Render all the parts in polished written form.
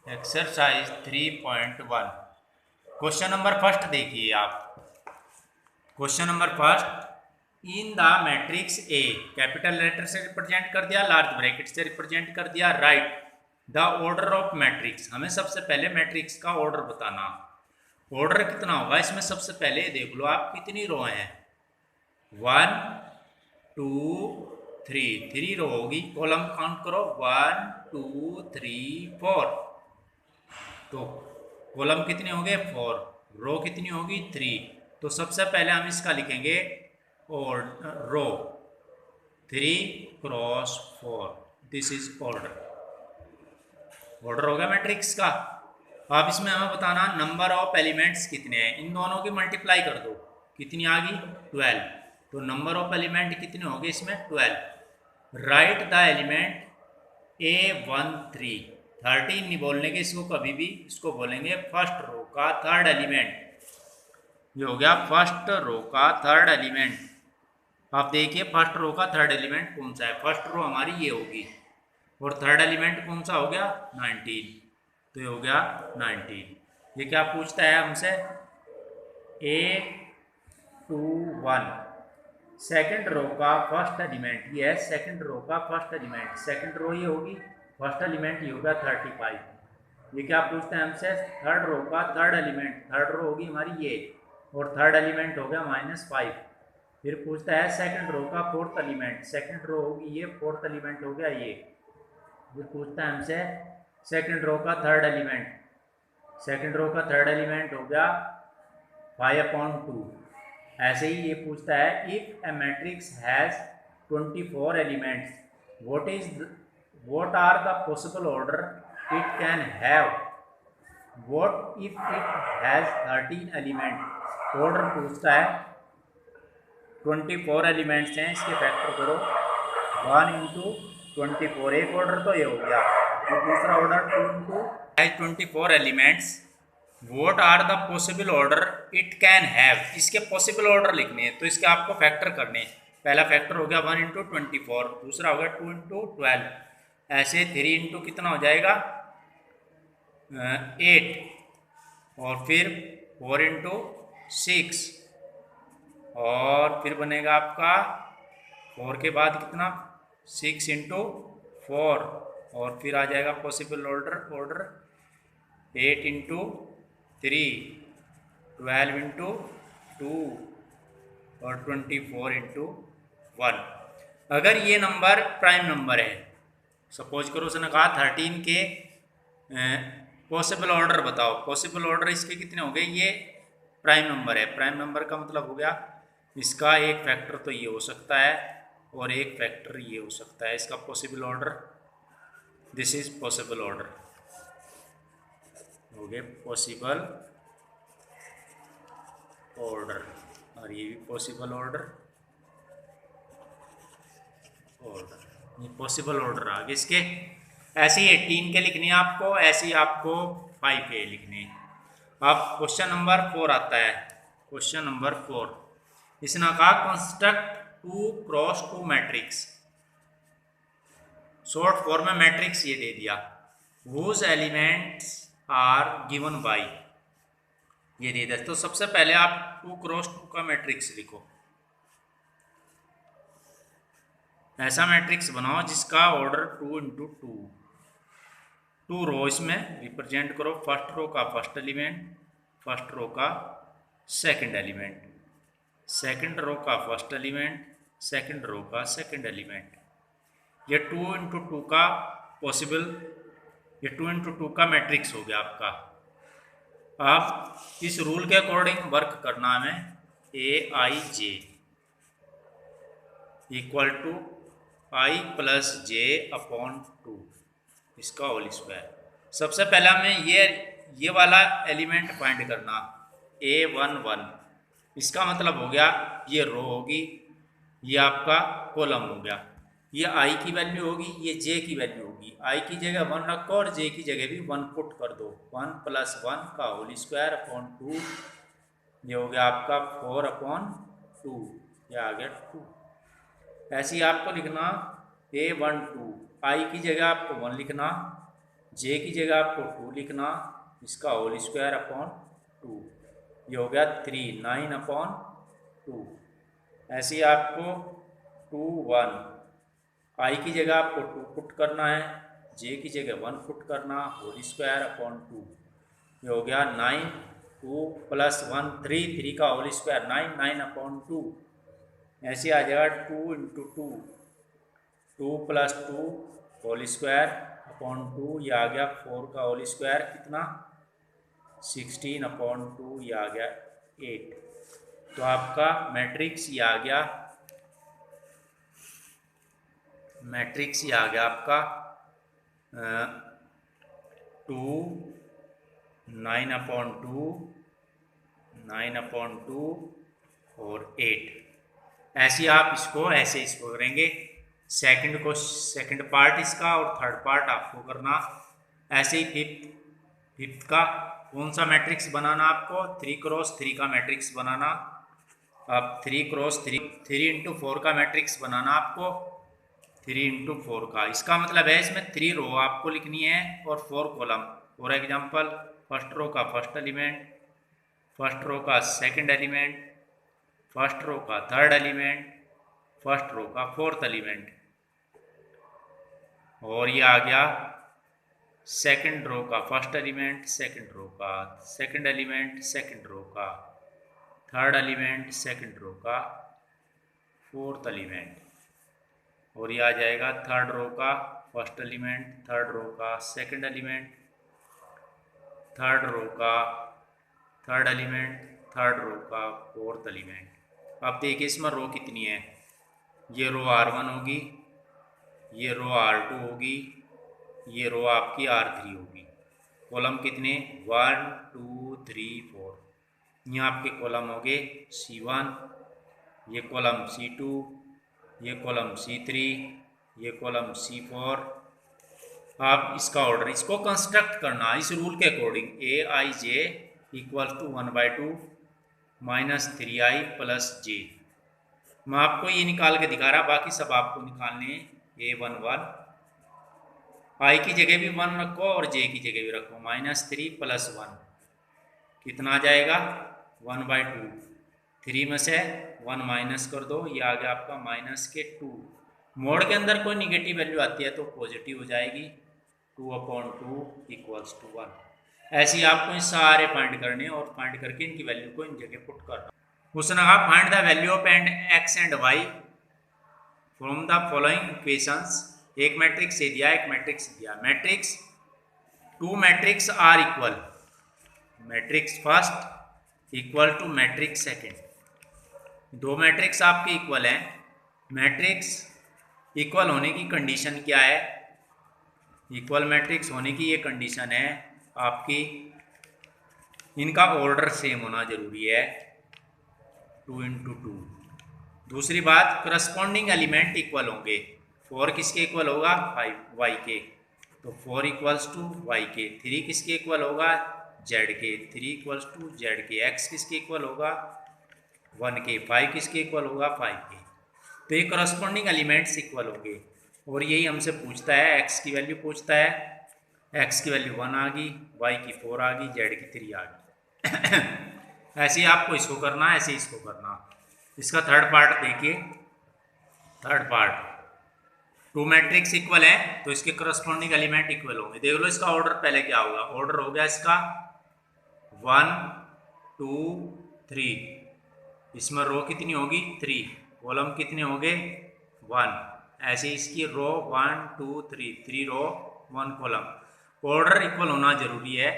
Exercise 3.1 question number first देखिए आप। Question number first, in the matrix A capital letter से represent कर दिया, लार्ज ब्रैकेट से रिप्रेजेंट कर दिया, right the order of matrix. हमें सबसे पहले मैट्रिक्स का ऑर्डर बताना। ऑर्डर कितना होगा इसमें? सबसे पहले देख लो आप कितनी रो हैं, 1 2 3, 3 रो होगी। कॉलम काउंट करो, 1 2 3 4। तो कॉलम कितने होंगे? 4। रो कितनी होगी? 3। तो सबसे पहले हम इसका लिखेंगे और रो 3 × 4, दिस इज ऑर्डर। ऑर्डर होगा मैट्रिक्स का। अब इसमें हमें बताना नंबर ऑफ एलिमेंट्स कितने हैं। इन दोनों की मल्टीप्लाई कर दो, कितनी आ गई? 12। तो नंबर ऑफ एलिमेंट कितने होंगे इसमें? 12। Right the element A13। 13 नहीं बोलने के इसको कभी भी, इसको बोलेंगे फर्स्ट रो का थर्ड एलिमेंट। ये हो गया फर्स्ट रो का थर्ड एलिमेंट। आप देखिए फर्स्ट रो का थर्ड एलिमेंट कौन सा है। फर्स्ट रो हमारी ये होगी और थर्ड एलिमेंट कौन सा हो गया? 19। तो ये हो गया 19। ये क्या पूछता है हमसे? A21 सेकंड रो का फर्स्ट एलिमेंट, ये है सेकंड रो का फर्स्ट एलिमेंट। सेकंड रो ये होगी, फर्स्ट एलिमेंट ये होगा 35। ये क्या पूछते हैं हमसे? थर्ड रो का थर्ड एलिमेंट। थर्ड रो होगी हमारी ये और थर्ड एलिमेंट हो गया -5। फिर पूछता है सेकंड रो का फोर्थ एलिमेंट। सेकंड रो होगी ये, फोर्थ एलिमेंट हो गया ये। फिर पूछता है हमसे सेकंड रो का थर्ड एलिमेंट। सेकंड रो का थर्ड एलिमेंट हो गया 5/2। ऐसे ही ये पूछता है if a matrix has 24 elements what are the possible order it can have. What if it has 13 element. Order पूछता है, 24 एलिमेंट्स हैं, इसके फैक्टर करो 1 × 24। एक ऑर्डर तो ये हो गया। और दूसरा order 2 × has 24 elements what are the possible order it can have. इसके पॉसिबल ऑर्डर लिखने हैं तो इसके आपको फैक्टर करने हैं। पहला फैक्टर हो गया 1 × 24, दूसरा हो गया 2 × 12, ऐसे 3 × कितना हो जाएगा 8, और फिर 4 × 6, और फिर बनेगा आपका 4 के बाद कितना 6 × 4, और फिर आ जाएगा पॉसिबल ऑर्डर 8 × 3, 12 × 2 और 24 × 1। अगर ये नंबर प्राइम नंबर है, सपोज करो उसने कहा 13 के पॉसिबल ऑर्डर बताओ। पॉसिबल ऑर्डर इसके कितने हो गए? ये प्राइम नंबर है। प्राइम नंबर का मतलब हो गया इसका एक फैक्टर तो ये हो सकता है और एक फैक्टर ये हो सकता है। इसका possible order, this is possible order हो गए पॉसिबल ऑर्डर, और ये भी पॉसिबल ऑर्डर ये पॉसिबल ऑर्डर आ गए इसके। ऐसे ही 18 के लिखने हैं आपको, ऐसे ही आपको 5 के लिखने हैं। अब क्वेश्चन नंबर 4 आता है। क्वेश्चन नंबर 4, इसने कहा कंस्ट्रक्ट 2 × 2 मैट्रिक्स। शॉर्ट फॉर्म में मैट्रिक्स ये दे दिया, whose elements are given by, ये दे दिया। तो सबसे पहले आप 2 × 2 का मैट्रिक्स लिखो। ऐसा मैट्रिक्स बनाओ जिसका ऑर्डर 2 × 2, 2 रो इसमें रिप्रेजेंट करो। फर्स्ट रो का फर्स्ट एलिमेंट, फर्स्ट रो का सेकंड एलिमेंट, सेकंड रो का फर्स्ट एलिमेंट, सेकंड रो का सेकंड एलिमेंट। ये 2 × 2 का पॉसिबल, ये 2 × 2 का मैट्रिक्स हो गया आपका। अब इस रूल के अकॉर्डिंग वर्क करना हमें। Aij equal to I + j/2, इसका होल स्क्वायर। सबसे पहले हमें ये वाला एलिमेंट फाइंड करना, A11। इसका मतलब हो गया ये रो होगी, ये आपका कॉलम हो गया। ये I की वैल्यू होगी, ये j की वैल्यू होगी। I की जगह 1 रखो और j की जगह भी 1 पुट कर दो। 1 + 1 का होल स्क्वायर अपॉन 2, ये हो गया आपका 4/2, ये आ गया 2। ऐसे ही आपको लिखना A12, I की जगह आपको 1 लिखना, जे की जगह आपको 2 लिखना, इसका होल स्क्वायर अपॉन 2, ये हो गया 3, 9 अपॉन 2। ऐसे ही आपको 2 1, आई की जगह आपको 2 पुट करना है, जे की जगह 1 पुट करना, होल स्क्वायर अपॉन 2, ये हो गया 9, 2 प्लस 1 3, 3 का होल स्क्वायर 9, 9 अपॉन 2। ऐसे आ जाएगा 2 into 2, 2 plus 2 whole square upon 2, ये आ गया 4 का होल स्क्वायर कितना 16 अपॉन 2, ये आ गया 8। तो आपका मैट्रिक्स ये आ गया, मैट्रिक्स ये आ गया आपका 2 9 अपॉन 2, 9 अपॉन 2 और 8। ऐसे आप इसको ऐसे इसको करेंगे, सेकंड को सेकंड पार्ट इसका और थर्ड पार्ट आपको करना। ऐसे ही फिफ्थ का कौन सा मैट्रिक्स बनाना आपको, 3 क्रॉस 3 का मैट्रिक्स बनाना। अब 3 क्रॉस 3, 3 इंटू 4 का मैट्रिक्स बनाना आपको, 3 इंटू 4 का। इसका मतलब है इसमें 3 रो आपको लिखनी है और 4 column. For example first row का फर्स्ट एलिमेंट, फर्स्ट रो का सेकंड एलिमेंट, फर्स्ट रो का थर्ड एलिमेंट, फर्स्ट रो का फोर्थ एलिमेंट। और ये आ गया सेकंड रो का फर्स्ट एलिमेंट, सेकंड रो का सेकंड एलिमेंट, सेकंड रो का थर्ड एलिमेंट, सेकंड रो का फोर्थ एलिमेंट। और ये आ जाएगा थर्ड रो का फर्स्ट एलिमेंट, थर्ड रो का सेकंड एलिमेंट, थर्ड रो का थर्ड एलिमेंट, थर्ड रो का फोर्थ एलिमेंट। अब देखिए इसमें रो कितनी है, ये रो R1 होगी, ये रो R2 होगी, ये रो आपकी R3 होगी। कॉलम कितने 1 2 3 4, यहाँ आपके कॉलम हो गए C1, ये कॉलम C2, ये कॉलम C3, ये कॉलम C4। आप इसका ऑर्डर इसको कंस्ट्रक्ट करना इस रूल के according, Aij equal to 1/2 minus 3i plus j. मैं आपको ये निकाल के दिखा रहा, बाकी सब आपको निकालने A11। आई की जगह भी 1 रखो और जे की जगह भी रखो, -3 प्लस 1 कितना आ जाएगा 1/2। 3 में से 1 माइनस कर दो, ये आ गया आपका -2। मोड के अंदर कोई निगेटिव वैल्यू आती है तो पॉजिटिव हो जाएगी, 2/2 इक्वल्स टू 1। ऐसे ही आपको ये सारे फाइंड करने और फाइंड करके इनकी वैल्यू को इन जगह पुट करना। उसने कहा find the value of and x and y from the following equations. एक मैट्रिक्स से दिया, एक मैट्रिक्स दिया, matrix 2 matrix are equal, matrix first equal to matrix second. 2 matrix आपके इक्वल हैं। मैट्रिक्स इक्वल होने की कंडीशन क्या है, इक्वल मैट्रिक्स होने की ये कंडीशन है आपकी, इनका ऑर्डर सेम होना जरूरी है 2 इंटू 2। दूसरी बात करस्पॉन्डिंग एलिमेंट इक्वल होंगे। 4 किसके इक्वल होगा 5 वाई के, तो 4 इक्वल्स टू वाई के। 3 किसके इक्वल होगा जेड के, 3 इक्वल्स टू जेड के। एक्स किसके इक्वल होगा 1 के, 5 किसके इक्वल होगा 5 के। तो ये करस्पॉन्डिंग एलिमेंट्स इक्वल होंगे। और यही हमसे पूछता है, एक्स की वैल्यू पूछता है, एक्स की वैल्यू 1 आ गई, वाई की 4 आ गई, जेड की 3 आ गई। ऐसे ही आपको इसको करना, ऐसे ही इसको करना। इसका थर्ड पार्ट देखिए, थर्ड पार्ट 2 मैट्रिक्स इक्वल है तो इसके करस्पॉन्डिंग एलिमेंट इक्वल होंगे। देख लो इसका ऑर्डर पहले क्या होगा, ऑर्डर हो गया इसका 1 2 3, इसमें रो कितनी होगी 3, कॉलम कितने हो गए 1। ऐसे इसकी रो 1 2 3, 3 रो 1 कॉलम। ऑर्डर इक्वल होना जरूरी है,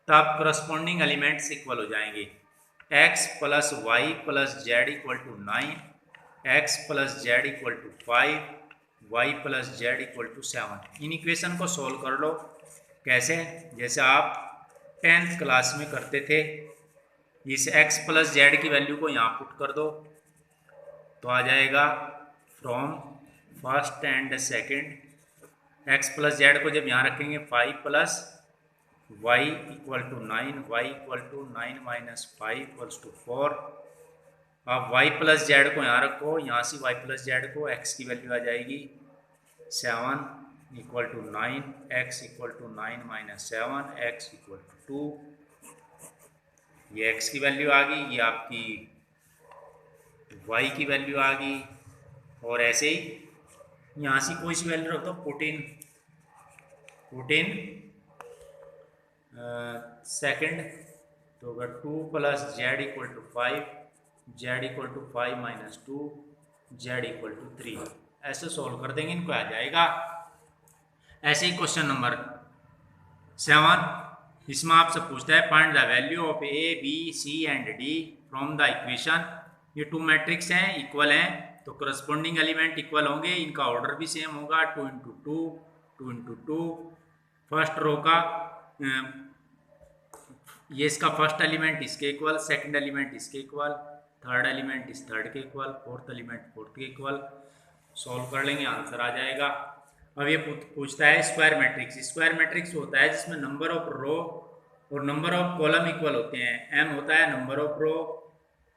तब करस्पॉन्डिंग एलिमेंट्स इक्वल हो जाएंगे। x plus y plus z equal to 9, x plus z equal to 5, y plus z equal to 7। इन इक्वेशन को सोल्व कर लो। कैसे, जैसे आप 10th क्लास में करते थे। इस x प्लस जेड की वैल्यू को यहाँ पुट कर दो तो आ जाएगा from first and second, x plus z को जब यहाँ रखेंगे 5 plus y equal to 9, y equal to 9 minus 5 equals to 4। अब y प्लस जेड को यहाँ रखो, यहाँ से y प्लस जेड को x की वैल्यू आ जाएगी 7 equal to 9, x equal to 9 minus 7, x equal to 2। ये x की वैल्यू आ गई, ये आपकी y की वैल्यू आ गई। और ऐसे ही यहाँ से कोई सी वैल्यू रख दो, पुट इन सेकेंड। तो अगर 2 plus z equal to 5, z equal to 5 minus 2, z equal to 3, ऐसे सॉल्व कर देंगे, इनको आ जाएगा। ऐसे ही क्वेश्चन नंबर 7, इसमें आपसे पूछता है find the value of A B C and D from the equation. ये 2 मैट्रिक्स हैं, इक्वल हैं, तो करस्पॉन्डिंग एलिमेंट इक्वल होंगे, इनका ऑर्डर भी सेम होगा, 2 इंटू 2, 2 इंटू 2। फर्स्ट रो का ये इसका फर्स्ट एलिमेंट इसके इक्वल, सेकंड एलिमेंट इसके इक्वल, थर्ड एलिमेंट इस थर्ड के इक्वल, फोर्थ एलिमेंट फोर्थ के इक्वल। सॉल्व कर लेंगे, आंसर आ जाएगा। अब ये पूछता है स्क्वायर मैट्रिक्स। स्क्वायर मैट्रिक्स होता है जिसमें नंबर ऑफ रो और नंबर ऑफ कॉलम इक्वल होते हैं। m होता है नंबर ऑफ रो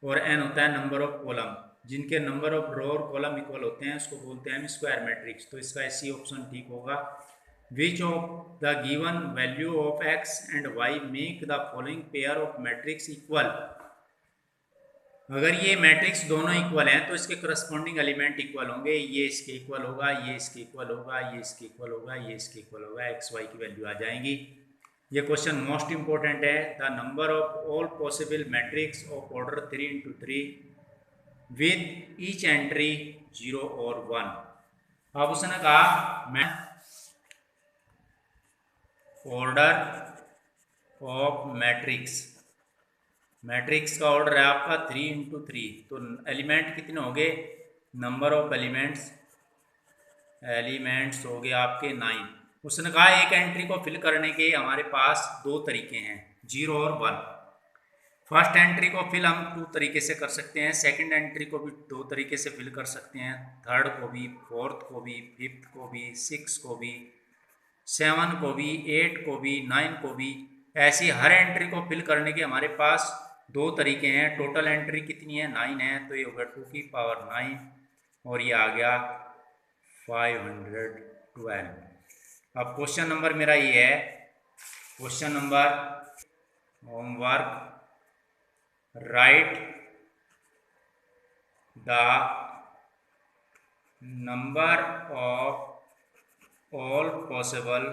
और n होता है नंबर ऑफ कॉलम। जिनके नंबर ऑफ रो और कॉलम इक्वल होते हैं उसको बोलते हैं हम स्क्वायर मैट्रिक्स। तो इसका सी ऑप्शन ठीक होगा। Which of the given value of x and y make the following pair of matrix equal? अगर ये मैट्रिक्स दोनों इक्वल हैं तो इसके करस्पॉन्डिंग एलिमेंट इक्वल होंगे। ये इसके इक्वल होगा, ये इसके इक्वल होगा, ये इसके इक्वल होगा, ये इसके इक्वल होगा, एक्स वाई की वैल्यू आ जाएंगी। ये क्वेश्चन मोस्ट इंपॉर्टेंट है। The number of all possible matrix of order 3 into 3 with each entry 0 और 1। अब उसने कहा मैं ऑर्डर ऑफ मैट्रिक्स, मैट्रिक्स का ऑर्डर है आपका 3 इंटू 3, तो एलिमेंट कितने हो गए, नंबर ऑफ एलिमेंट्स हो गए आपके 9। उसने कहा एक एंट्री को फिल करने के हमारे पास 2 तरीके हैं, 0 और 1। फर्स्ट एंट्री को फिल हम 2 तरीके से कर सकते हैं, सेकंड एंट्री को भी 2 तरीके से फिल कर सकते हैं, थर्ड को भी, फोर्थ को भी, फिफ्थ को भी, 6 को भी, 7 को भी, 8 को भी, 9 को भी। ऐसी हर एंट्री को फिल करने के हमारे पास 2 तरीके हैं। टोटल एंट्री कितनी है, 9 है, तो ये होगा 2 की पावर 9 और ये आ गया 512। अब क्वेश्चन नंबर मेरा ये है, question number homework, right the number of all possible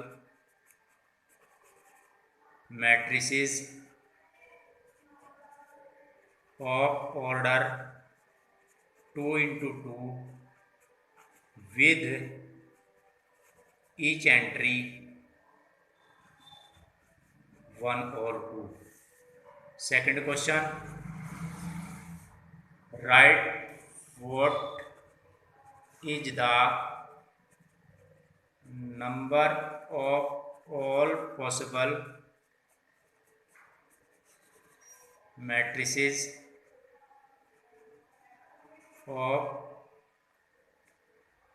matrices of order 2 into 2 with each entry 1 or 2. Second question, write what is the number of all possible matrices of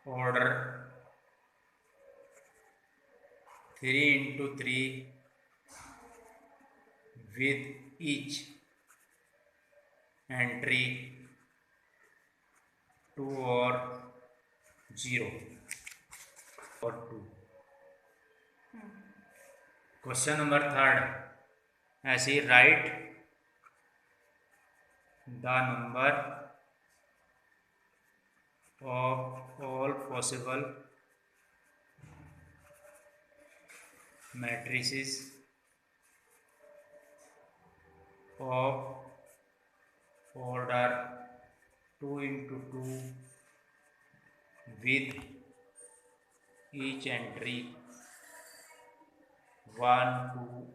order 3 into 3 with each entry 2 or 0 or 2. Question number 3, ऐसे ही write the number of all possible matrices of order 2 into 2 with each entry 1, 2